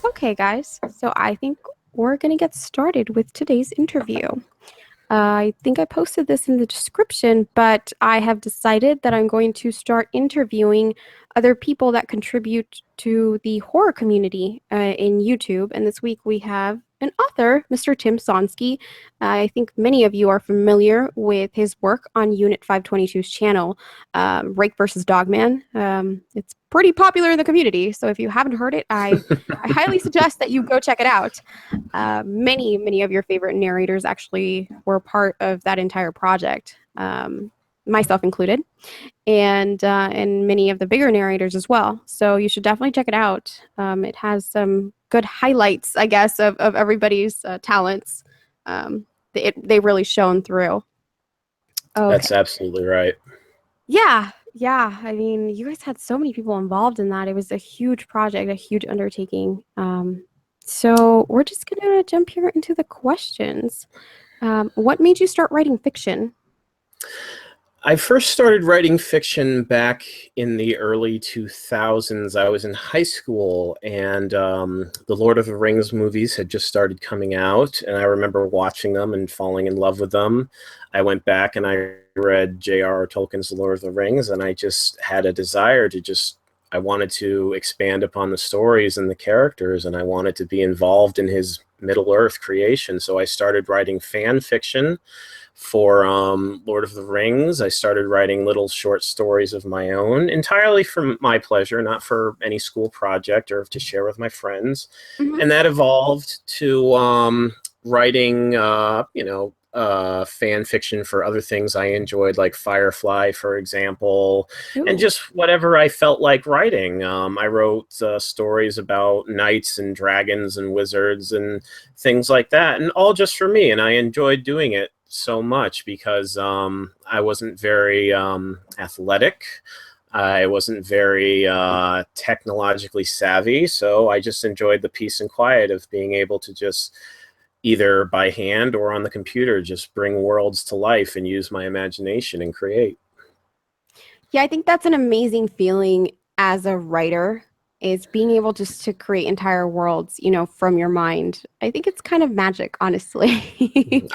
Okay, guys, so I think we're going to get started with today's interview. I think I posted this in the description, but I have decided that I'm going to start interviewing other people that contribute to the horror community in YouTube. And this week we have an author, Mr. Tim Sonski. I think many of you are familiar with his work on Unit 522's channel, Rake Vs Dogman. It's pretty popular in the community, so if you haven't heard it, I highly suggest that you go check it out. Many of your favorite narrators actually were part of that entire project, myself included, and many of the bigger narrators as well. So you should definitely check it out. It has some good highlights, I guess, of everybody's talents. They really shone through. Okay. That's absolutely right. Yeah. I mean, you guys had so many people involved in that. It was a huge project, a huge undertaking. So we're just gonna jump here into the questions. What made you start writing fiction? I first started writing fiction back in the early 2000s. I was in high school, and the Lord of the Rings movies had just started coming out, and I remember watching them and falling in love with them. I went back and I read J.R.R. Tolkien's The Lord of the Rings, and I just had a desire to I wanted to expand upon the stories and the characters, and I wanted to be involved in his Middle-earth creation. So I started writing fan fiction for Lord of the Rings. I started writing little short stories of my own, entirely for my pleasure, not for any school project or to share with my friends. Mm-hmm. And that evolved to writing, fan fiction for other things I enjoyed, like Firefly, for example, and just whatever I felt like writing. I wrote stories about knights and dragons and wizards and things like that, and all just for me. And I enjoyed doing it so much because I wasn't very athletic. I wasn't very technologically savvy, so I just enjoyed the peace and quiet of being able to just either by hand or on the computer just bring worlds to life and use my imagination and create. Yeah, I think that's an amazing feeling as a writer, is being able just to create entire worlds, from your mind. I think it's kind of magic, honestly.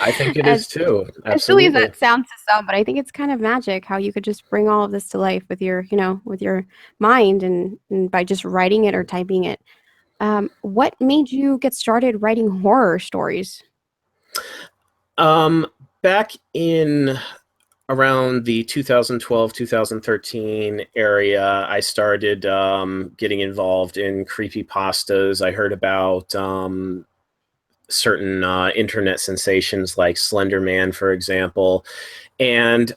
I think it as is too. as silly as Absolutely. that sounds to some, but I think it's kind of magic how you could just bring all of this to life with your mind and by just writing it or typing it. What made you get started writing horror stories? Back in around the 2012-2013 area, I started getting involved in creepypastas. I heard about certain internet sensations like Slender Man, for example, and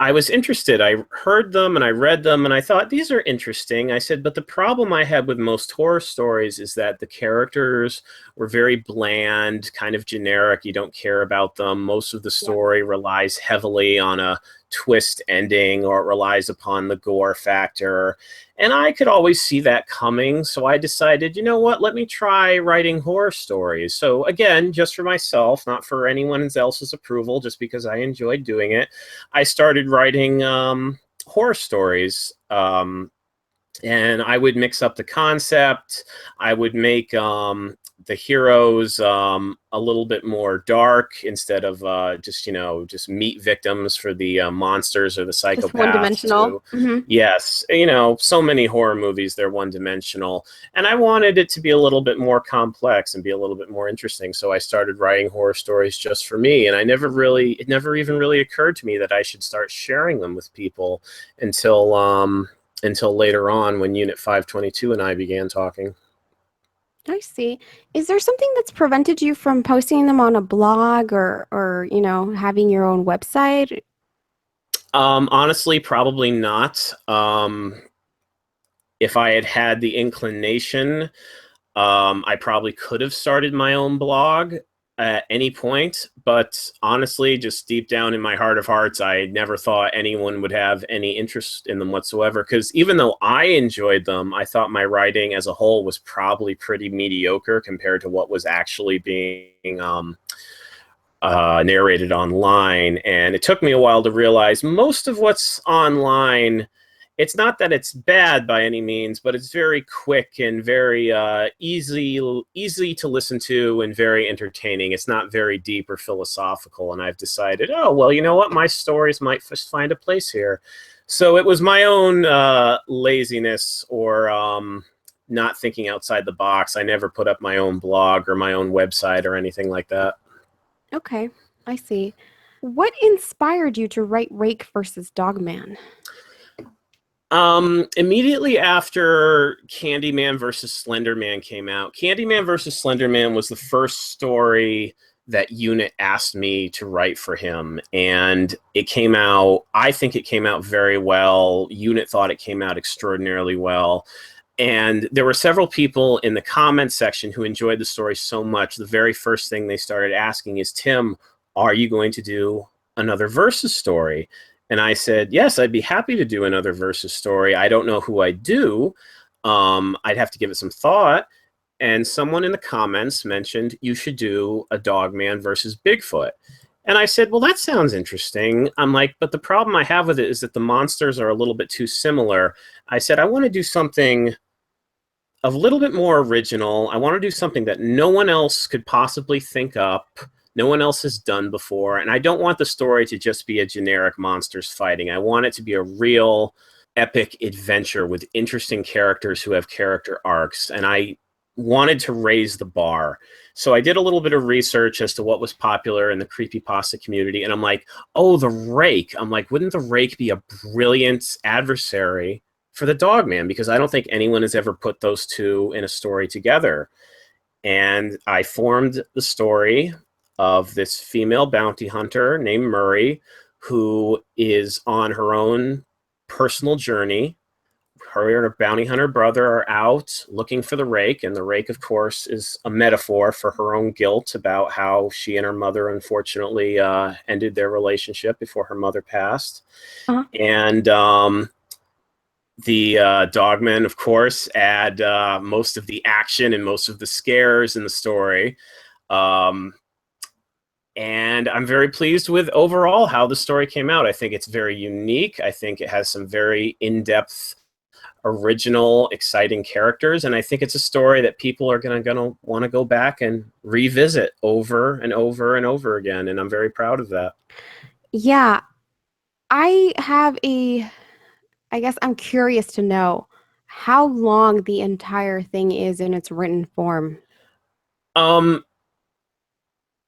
I was interested. I heard them and I read them and I thought, these are interesting. I said, but the problem I had with most horror stories is that the characters were very bland, kind of generic. You don't care about them. Most of the story relies heavily on a twist ending, or it relies upon the gore factor. And I could always see that coming. So I decided, you know what, let me try writing horror stories. So again, just for myself, not for anyone else's approval, just because I enjoyed doing it, I started writing horror stories. And I would mix up the concept. I would make the heroes a little bit more dark instead of just meat victims for the monsters or the psychopaths. Just one-dimensional. Yes, so many horror movies, they're one-dimensional. And I wanted it to be a little bit more complex and be a little bit more interesting. So I started writing horror stories just for me. And it never even really occurred to me that I should start sharing them with people until later on when Unit 522 and I began talking. I see. Is there something that's prevented you from posting them on a blog or having your own website? Honestly, probably not. If I had had the inclination, I probably could have started my own blog at any point, but honestly, just deep down in my heart of hearts, I never thought anyone would have any interest in them whatsoever, because even though I enjoyed them, I thought my writing as a whole was probably pretty mediocre compared to what was actually being narrated online. And it took me a while to realize most of what's online it's not that it's bad by any means, but it's very quick and very easy to listen to and very entertaining. It's not very deep or philosophical, and I've decided, oh well, you know what, my stories might find a place here. So it was my own laziness or not thinking outside the box. I never put up my own blog or my own website or anything like that. Okay, I see. What inspired you to write Rake versus Dogman? Immediately after Candyman versus Slenderman came out, Candyman versus Slenderman was the first story that Unit asked me to write for him. And it came out, I think it came out very well. Unit thought it came out extraordinarily well. And there were several people in the comments section who enjoyed the story so much. The very first thing they started asking is, Tim, are you going to do another Versus story? And I said, yes, I'd be happy to do another Versus story. I don't know who I'd do. I'd have to give it some thought. And someone in the comments mentioned you should do a Dogman versus Bigfoot. And I said, well, that sounds interesting. I'm like, but the problem I have with it is that the monsters are a little bit too similar. I said, I want to do something a little bit more original. I want to do something that no one else could possibly think up, no one else has done before. And I don't want the story to just be a generic monsters fighting. I want it to be a real epic adventure with interesting characters who have character arcs. And I wanted to raise the bar. So I did a little bit of research as to what was popular in the creepypasta community. And I'm like, oh, the Rake. I'm like, wouldn't the Rake be a brilliant adversary for the Dogman? Because I don't think anyone has ever put those two in a story together. And I formed the story of this female bounty hunter named Murray, who is on her own personal journey. Her and her bounty hunter brother are out looking for the Rake, and the Rake, of course, is a metaphor for her own guilt about how she and her mother unfortunately ended their relationship before her mother passed. Uh-huh. And the Dogmen, of course, add most of the action and most of the scares in the story. And I'm very pleased with overall how the story came out. I think it's very unique. I think it has some very in-depth, original, exciting characters. And I think it's a story that people are gonna want to go back and revisit over and over and over again. And I'm very proud of that. Yeah, I have a, I guess I'm curious to know how long the entire thing is in its written form. Um,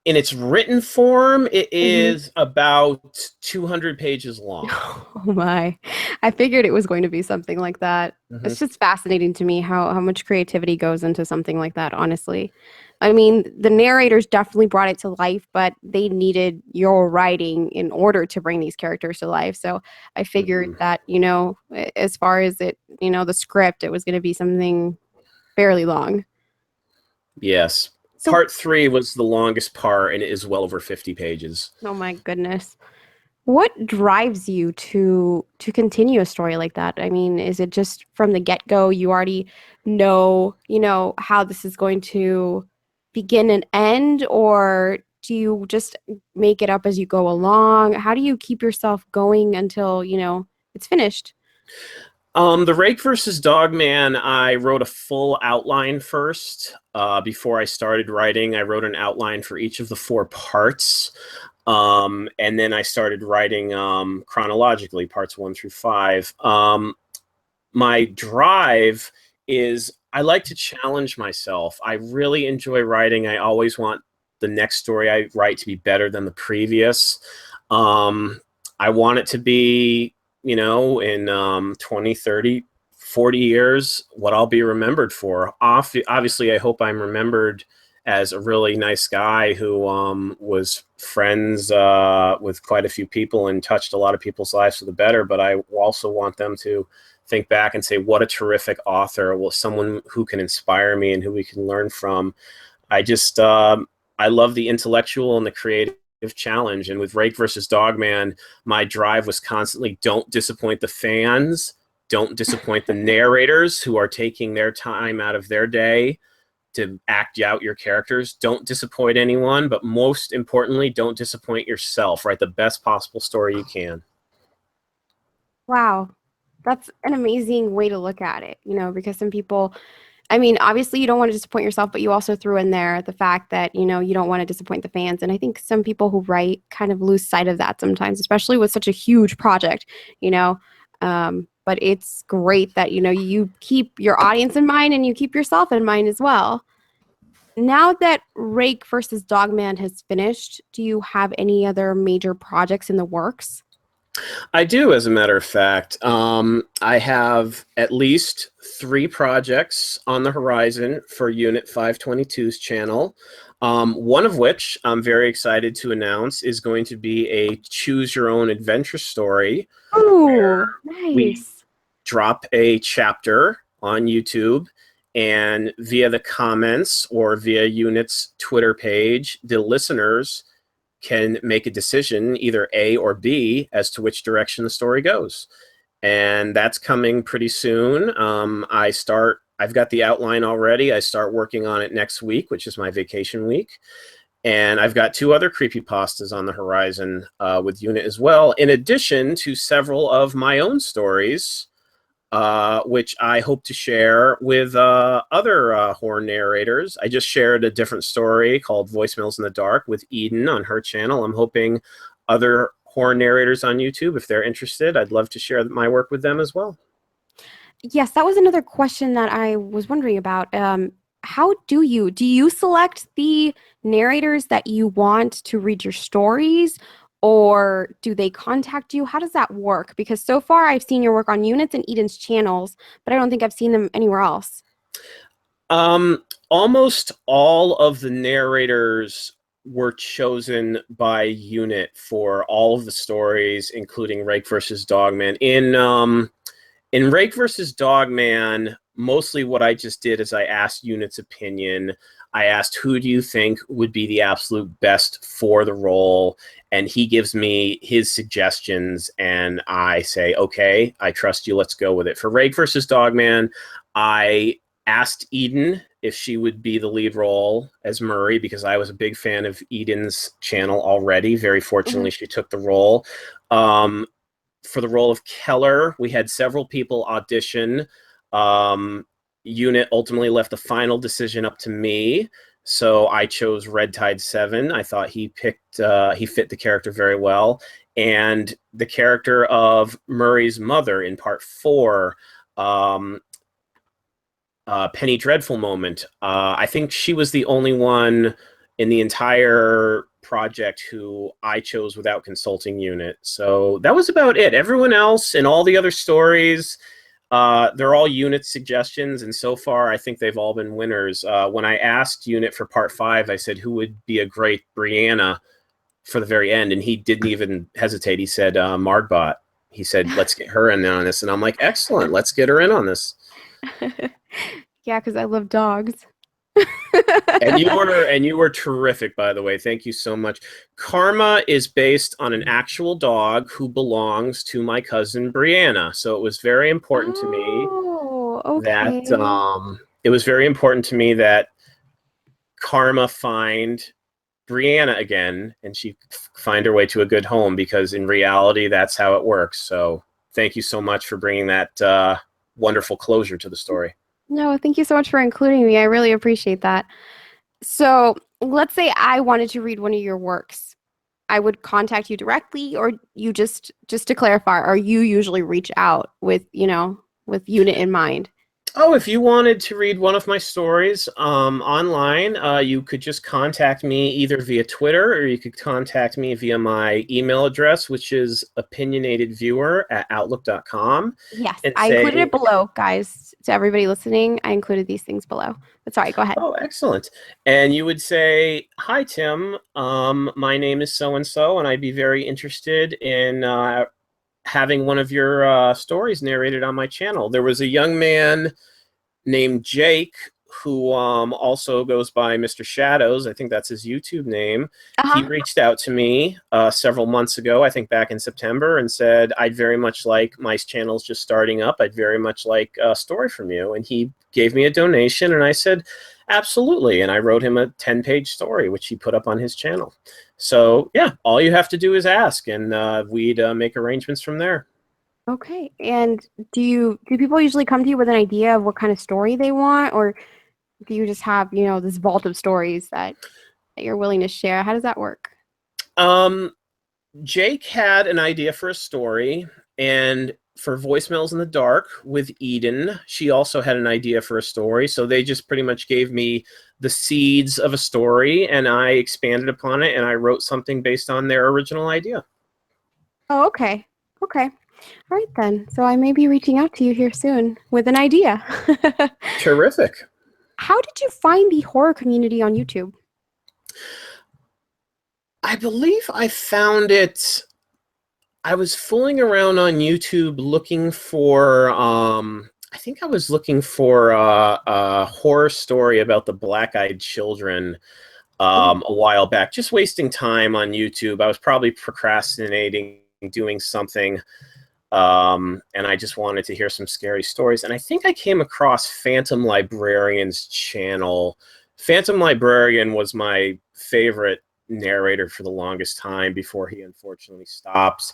in its written form, it Hmm. is about 200 pages long. Oh my. I figured it was going to be something like that. Mm-hmm. It's just fascinating to me how much creativity goes into something like that, honestly. I mean, the narrators definitely brought it to life, but they needed your writing in order to bring these characters to life. So I figured Mm-hmm. that, as far as it, the script, it was going to be something fairly long. Yes. So, Part three was the longest part, and it is well over 50 pages. oh my goodness. What drives you to continue a story like that? I mean, is it just from the get-go you already know, how this is going to begin and end, or do you just make it up as you go along? How do you keep yourself going until, it's finished? The Rake versus Dogman, I wrote a full outline first. Before I started writing, I wrote an outline for each of the four parts. And then I started writing chronologically, parts 1 through 5. My drive is I like to challenge myself. I really enjoy writing. I always want the next story I write to be better than the previous. Um, I want it to be, in 20, 30, 40 years, what I'll be remembered for. Obviously, I hope I'm remembered as a really nice guy who was friends with quite a few people and touched a lot of people's lives for the better. But I also want them to think back and say, what a terrific author, well, someone who can inspire me and who we can learn from. I just, I love the intellectual and the creative challenge. And with Rake versus Dogman, my drive was constantly don't disappoint the fans, don't disappoint the narrators who are taking their time out of their day to act out your characters. Don't disappoint anyone, but most importantly, don't disappoint yourself. Write the best possible story you can. Wow. that's an amazing way to look at it, because some people, I mean, obviously you don't want to disappoint yourself, but you also threw in there the fact that, you don't want to disappoint the fans. And I think some people who write kind of lose sight of that sometimes, especially with such a huge project, you know. But it's great that, you keep your audience in mind and you keep yourself in mind as well. Now that Rake versus Dogman has finished, do you have any other major projects in the works? I do, as a matter of fact. I have at least 3 projects on the horizon for Unit 522's channel. One of which I'm very excited to announce is going to be a choose your own adventure story where Oh, we nice. drop a chapter on YouTube, and via the comments or via Unit's Twitter page, the listeners can make a decision, either A or B, as to which direction the story goes. And that's coming pretty soon. I've got the outline already. I start working on it next week, which is my vacation week. And I've got 2 other creepypastas on the horizon with Unit as well, in addition to several of my own stories, which I hope to share with other horror narrators. I just shared a different story called Voicemails in the Dark with Eden on her channel. I'm hoping other horror narrators on YouTube, if they're interested, I'd love to share my work with them as well. Yes, that was another question that I was wondering about. How do you select the narrators that you want to read your stories, or do they contact you? How does that work? Because so far I've seen your work on Units and Eden's channels, but I don't think I've seen them anywhere else. Almost all of the narrators were chosen by Unit for all of the stories, including Rake versus Dogman. In Rake versus Dogman, mostly what I just did is I asked Unit's opinion. I asked, who do you think would be the absolute best for the role? And he gives me his suggestions, and I say, okay, I trust you, let's go with it. For Rake versus Dogman, I asked Eden if she would be the lead role as Murray, because I was a big fan of Eden's channel already. Very Mhm. fortunately, she took the role. Um, for the role of Keller, we had several people audition. Unit ultimately left the final decision up to me, so I chose Red Tide 7. I thought he fit the character very well, and the character of Murray's mother in part 4, Penny Dreadful Moment. I think she was the only one in the entire project who I chose without consulting Unit. So that was about it. Everyone else in all the other stories, they're all Unit suggestions, and so far I think they've all been winners. When I asked Unit for part 5, I said who would be a great Brianna for the very end, and he didn't even hesitate. He said Margbot. He said, let's get her in on this. And I'm like, excellent, let's get her in on this. Yeah, because I love dogs. And you were terrific, by the way. Thank you so much. Karma is based on an actual dog who belongs to my cousin Brianna. So it was very important to me Oh, that okay. Karma find Brianna again, and she find her way to a good home, because in reality, that's how it works. So thank you so much for bringing that wonderful closure to the story. No, thank you so much for including me. I really appreciate that. So, let's say I wanted to read one of your works. I would contact you directly, or you just to clarify, or you usually reach out with Unit in mind? Oh, if you wanted to read one of my stories online, you could just contact me either via Twitter, or you could contact me via my email address, which is opinionatedviewer@outlook.com, Yes, and I included say, it below, guys. To everybody listening, I included these things below. But sorry, go ahead. oh, excellent. And you would say, hi, Tim. My name is so and so, and I'd be very interested in having one of your stories narrated on my channel. There was a young man named Jake, who also goes by Mr. Shadows. I think that's his YouTube name. He Uh-huh. reached out to me several months ago, I think back in September, and said, I'd very much like, my channel's just starting up, I'd very much like a story from you. And he gave me a donation, and I said, absolutely. And I wrote him a 10-page story, which he put up on his channel. So yeah, all you have to do is ask, and we'd make arrangements from there. Okay. And do people usually come to you with an idea of what kind of story they want, or do you just have, this vault of stories that you're willing to share? How does that work? Um, Jake had an idea for a story, and for Voicemails in the Dark with Eden, she also had an idea for a story. So they just pretty much gave me the seeds of a story, and I expanded upon it, and I wrote something based on their original idea. Oh, okay. Okay. All right then. So I may be reaching out to you here soon with an idea. Terrific. How did you find the horror community on YouTube? I believe I found it. I was fooling around on YouTube looking for I think I was looking for a horror story about the black-eyed children Oh. a while back, just wasting time on YouTube. I was probably procrastinating doing something, and I just wanted to hear some scary stories. And I think I came across Phantom Librarian's channel. Phantom Librarian was my favorite narrator for the longest time before he unfortunately stopped.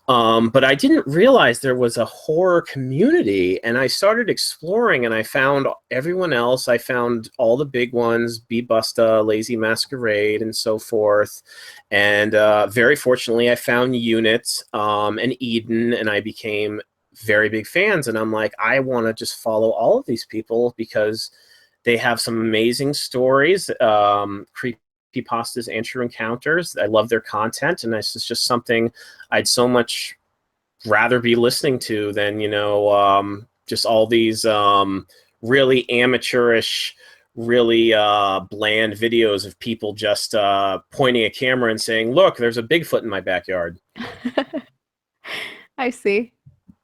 But I didn't realize there was a horror community, and I started exploring, and I found everyone else. I found all the big ones, Bee Busta, Lazy Masquerade, and so forth. And very fortunately, I found Unit and Eden, and I became very big fans. And I'm like, I want to just follow all of these people because they have some amazing stories, creepypastas, and true encounters. I love their content, and this is just something I'd so much rather be listening to than just all these really amateurish, really bland videos of people just pointing a camera and saying, "Look, there's a Bigfoot in my backyard." I see.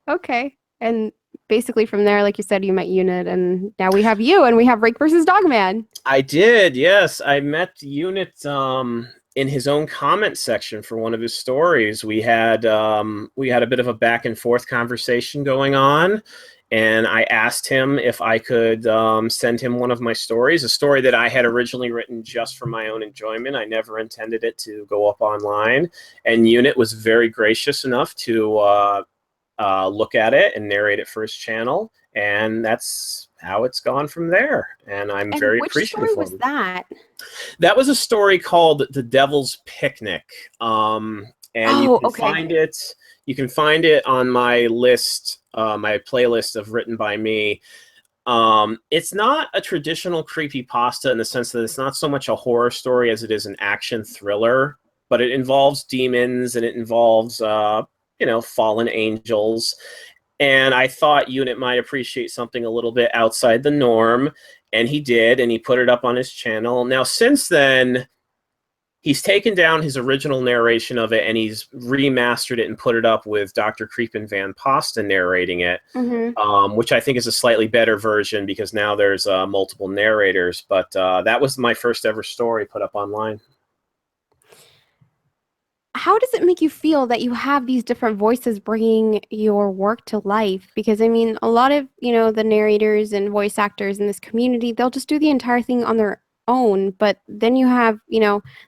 Okay. And basically from there, like you said, you met Unit, and now we have you, and we have Rake versus Dogman. I did, yes. I met Unit in his own comment section for one of his stories. We had a bit of a back and forth conversation going on, and I asked him if I could send him one of my stories, a story that I had originally written just for my own enjoyment. I never intended it to go up online, and Unit was very gracious enough to look at it and narrate it for his channel, and that's how it's gone from there. And I'm And very which appreciative story of was him. that? That was a story called "The Devil's Picnic," and you Oh, can okay. find it. You can find it on my list, my playlist of written by me. It's not a traditional creepy pasta in the sense that it's not so much a horror story as it is an action thriller, but it involves demons and it involves fallen angels. And I thought Unit might appreciate something a little bit outside the norm, and he did, and he put it up on his channel. Now, since then, he's taken down his original narration of it and he's remastered it and put it up with Dr. Creepin Van Pasta narrating it, Mm-hmm. which I think is a slightly better version because now there's multiple narrators. But that was my first ever story put up online. How does it make you feel that you have these different voices bringing your work to life? Because I mean, a lot of, the narrators and voice actors in this community, they'll just do the entire thing on their own. But then you have,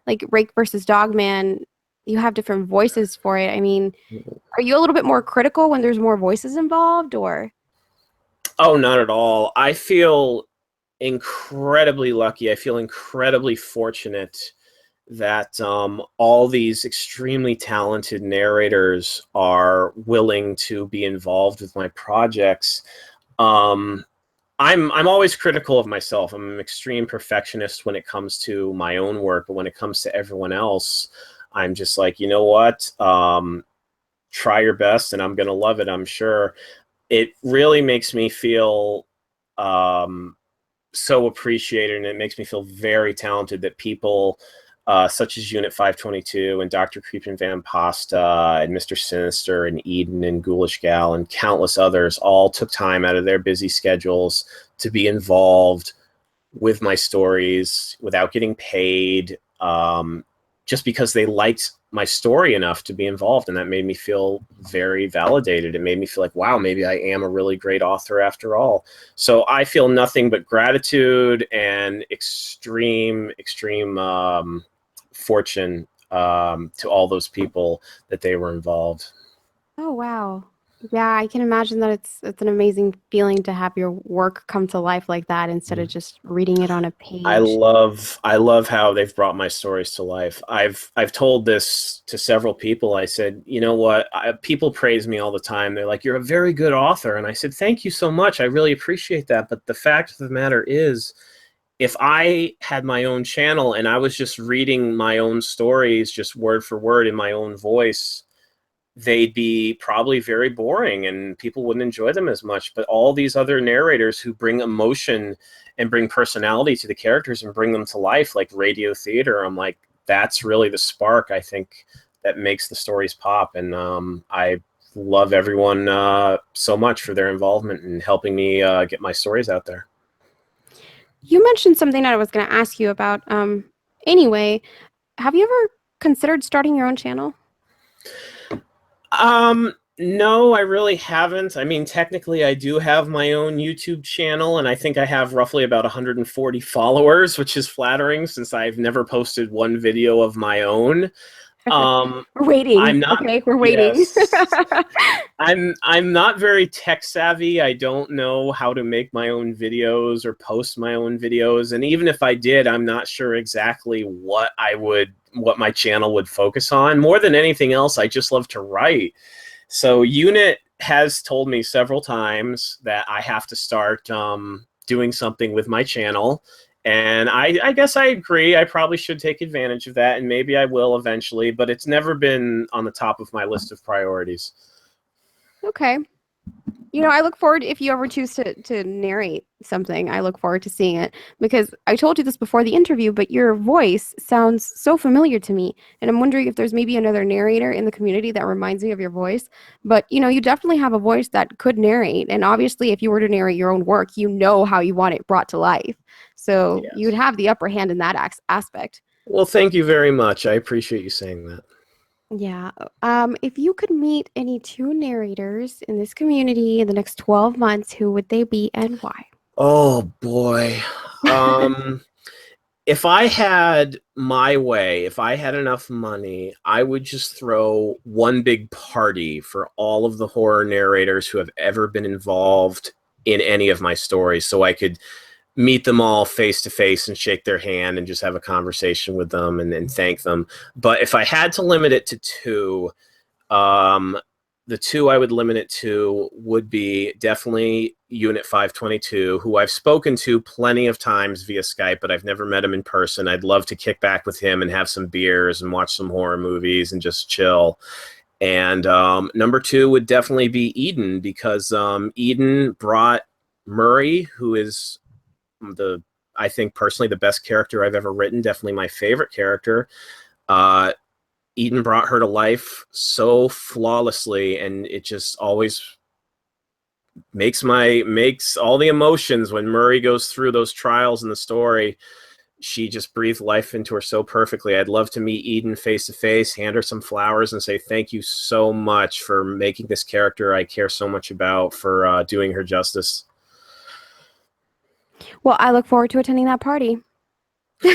like Rake versus Dogman, you have different voices for it. I mean, are you a little bit more critical when there's more voices involved, or? Oh, not at all. I feel incredibly lucky. I feel incredibly fortunate that all these extremely talented narrators are willing to be involved with my projects. Um, I'm always critical of myself. I'm an extreme perfectionist when it comes to my own work, but when it comes to everyone else, I'm just like, you know what? Try your best, and I'm gonna love it. I'm sure. It really makes me feel um, so appreciated, and it makes me feel very talented that people such as Unit 522 and Dr. Creepin Van Pasta and Mr. Sinister and Eden and Ghoulish Gal and countless others all took time out of their busy schedules to be involved with my stories without getting paid, just because they liked my story enough to be involved. And that made me feel very validated. It made me feel like, wow, maybe I am a really great author after all. So I feel nothing but gratitude and extreme fortune to all those people that they were involved. Oh, wow. Yeah, I can imagine that it's an amazing feeling to have your work come to life like that instead of just reading it on a page. I love how they've brought my stories to life. I've told this to several people. I said, you know what? People praise me all the time. They're like, "You're a very good author," and I said, "Thank you so much. I really appreciate that." But the fact of the matter is, if I had my own channel and I was just reading my own stories, just word for word in my own voice, they'd be probably very boring and people wouldn't enjoy them as much. But all these other narrators who bring emotion and bring personality to the characters and bring them to life, like radio theater, I'm like, that's really the spark, I think, that makes the stories pop. And I love everyone so much for their involvement in helping me get my stories out there. You mentioned something that I was going to ask you about. Anyway, have you ever considered starting your own channel? No, I really haven't. I mean, technically, I do have my own YouTube channel, and I think I have roughly about 140 followers, which is flattering since I've never posted one video of my own. Um, We're waiting. I'm not, Okay, we're waiting. yes, I'm not very tech savvy. I don't know how to make my own videos or post my own videos, and even if I did, I'm not sure exactly what my channel would focus on. More than anything else, I just love to write. So Unit has told me several times that I have to start doing something with my channel. And I guess I agree. I probably should take advantage of that, and maybe I will eventually, but it's never been on the top of my list of priorities. Okay. I look forward if you ever choose to narrate something. I look forward to seeing it because I told you this before the interview, but your voice sounds so familiar to me, and I'm wondering if there's maybe another narrator in the community that reminds me of your voice. But you definitely have a voice that could narrate, and obviously, if you were to narrate your own work, you know how you want it brought to life, so you'd Yes. have the upper hand in that aspect. Well, thank you very much. I appreciate you saying that. Yeah. If you could meet any two narrators in this community in the next 12 months, who would they be and why? Oh boy. Um, if I had my way, if I had enough money, I would just throw one big party for all of the horror narrators who have ever been involved in any of my stories so I could meet them all face to face and shake their hand and just have a conversation with them and thank them. But if I had to limit it to two, um, the two I would limit it to would be definitely Unit 522, who I've spoken to plenty of times via Skype, but I've never met him in person. I'd love to kick back with him and have some beers and watch some horror movies and just chill. And number two would definitely be Eden, because Eden brought Murray, who is the I think personally the best character I've ever written, definitely my favorite character. Uh, Eden brought her to life so flawlessly, and it just always makes all the emotions when Murray goes through those trials in the story. She just breathed life into her so perfectly. I'd love to meet Eden face to face, hand her some flowers, and say thank you so much for making this character I care so much about, for doing her justice. Well, I look forward to attending that party.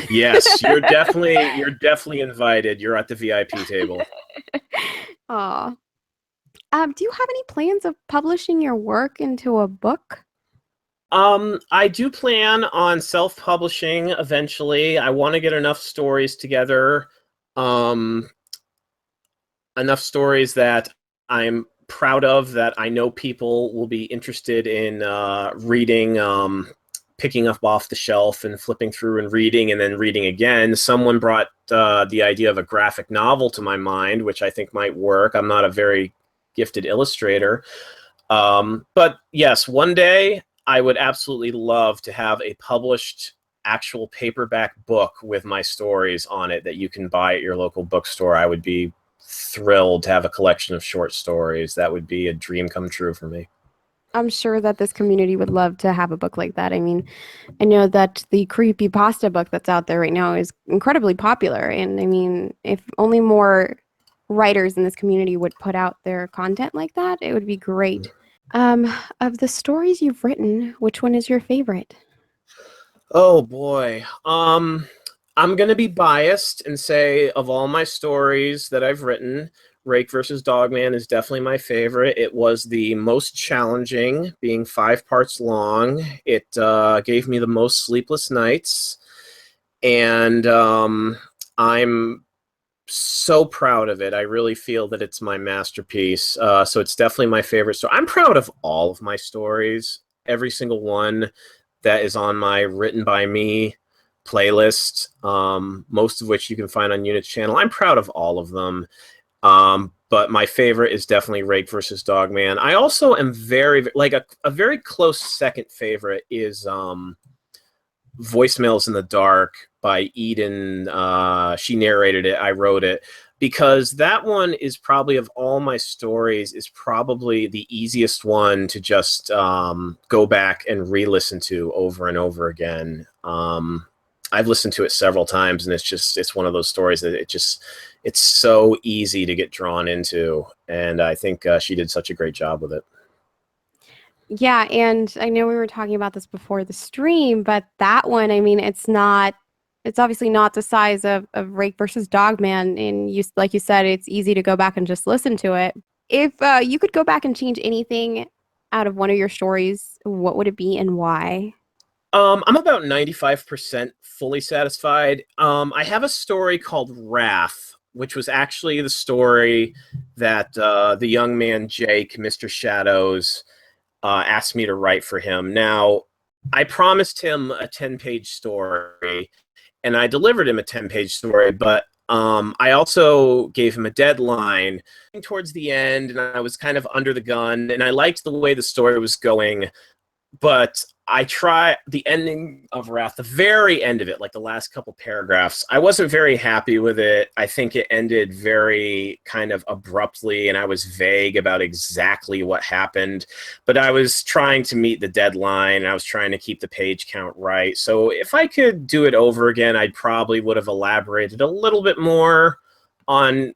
Yes, you're definitely invited. You're at the VIP table. Aw. Do you have any plans of publishing your work into a book? I do plan on self-publishing eventually. I want to get enough stories together, um, enough stories that I'm proud of, that I know people will be interested in reading, picking up off the shelf and flipping through and reading and then reading again. Someone brought the idea of a graphic novel to my mind, which I think might work. I'm not a very gifted illustrator. But yes, one day I would absolutely love to have a published actual paperback book with my stories on it that you can buy at your local bookstore. I would be thrilled to have a collection of short stories. That would be a dream come true for me. I'm sure that this community would love to have a book like that. I mean, I know that the creepy pasta book that's out there right now is incredibly popular. And I mean, if only more writers in this community would put out their content like that, it would be great. Of the stories you've written, which one is your favorite? Oh boy. I'm gonna be biased and say of all my stories that I've written, Rake Vs Dogman is definitely my favorite. It was the most challenging, being 5 parts long. It gave me the most sleepless nights, and I'm so proud of it. I really feel that it's my masterpiece. So it's definitely my favorite story. I'm proud of all of my stories, every single one that is on my Written by Me playlist, most of which you can find on Unit's channel. I'm proud of all of them. But my favorite is definitely Rake versus Dogman. I also am like a very close second favorite is Voicemails in the Dark by Eden. She narrated it. I wrote it, because that one is probably, of all my stories, is probably the easiest one to just go back and re-listen to over and over again. I've listened to it several times, and it's one of those stories that it's so easy to get drawn into, and I think she did such a great job with it. Yeah, and I know we were talking about this before the stream, but that one, I mean, it's obviously not the size of Rake versus Dogman, and like you said, it's easy to go back and just listen to it. If you could go back and change anything out of one of your stories, what would it be and why? I'm about 95% fully satisfied. I have a story called Wrath, which was actually the story that the young man Jake, Mr. Shadows, asked me to write for him. Now, I promised him a 10-page story, and I delivered him a 10-page story, but I also gave him a deadline towards the end, and I was kind of under the gun, and I liked the way the story was going, but I try the ending of Wrath, the very end of it, like the last couple paragraphs. I wasn't very happy with it. I think it ended very kind of abruptly, and I was vague about exactly what happened. But I was trying to meet the deadline, and I was trying to keep the page count right. So if I could do it over again, I probably would have elaborated a little bit more on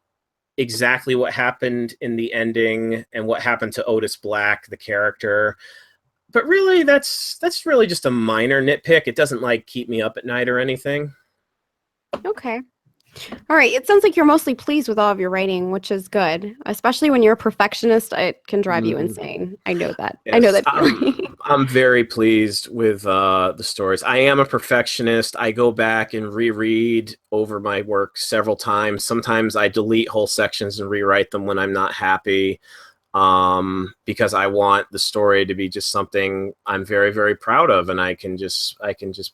exactly what happened in the ending and what happened to Otis Black, the character. But really, that's really just a minor nitpick. It doesn't like keep me up at night or anything. Okay. All right. It sounds like you're mostly pleased with all of your writing, which is good. Especially when you're a perfectionist, it can drive you insane. I know that. I know Yes, that feeling. I'm very pleased with the stories. I am a perfectionist. I go back and reread over my work several times. Sometimes I delete whole sections and rewrite them when I'm not happy, because I want the story to be just something I'm very, very proud of, and I can just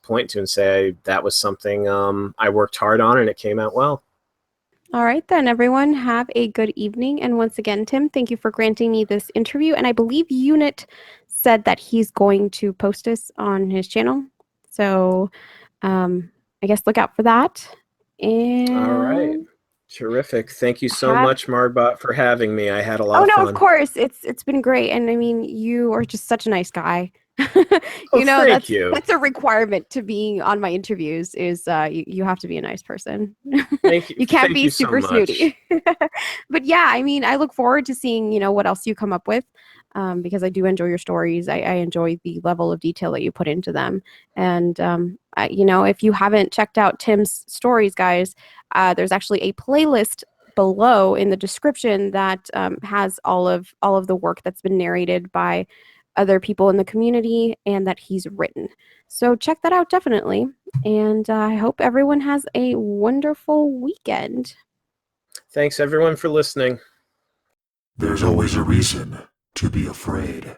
point to and say that was something I worked hard on and it came out well. All right, then, everyone, have a good evening. And once again, Tim, thank you for granting me this interview. And I believe Unit said that he's going to post this on his channel. So I guess look out for that. All right. And Terrific. Thank you so have much, Margbot, for having me. I had a lot oh of no, of fun. course. It's been great. And I mean, you are just such a nice guy. Oh, thank you. That's a requirement to being on my interviews is you have to be a nice person. Thank you. You can't Thank be you so super snooty. much. But yeah, I mean, I look forward to seeing, what else you come up with. Because I do enjoy your stories. I enjoy the level of detail that you put into them. And if you haven't checked out Tim's stories, guys, there's actually a playlist below in the description that has all of the work that's been narrated by other people in the community and that he's written. So check that out definitely. And I hope everyone has a wonderful weekend. Thanks, everyone, for listening. There's always a reason to be afraid.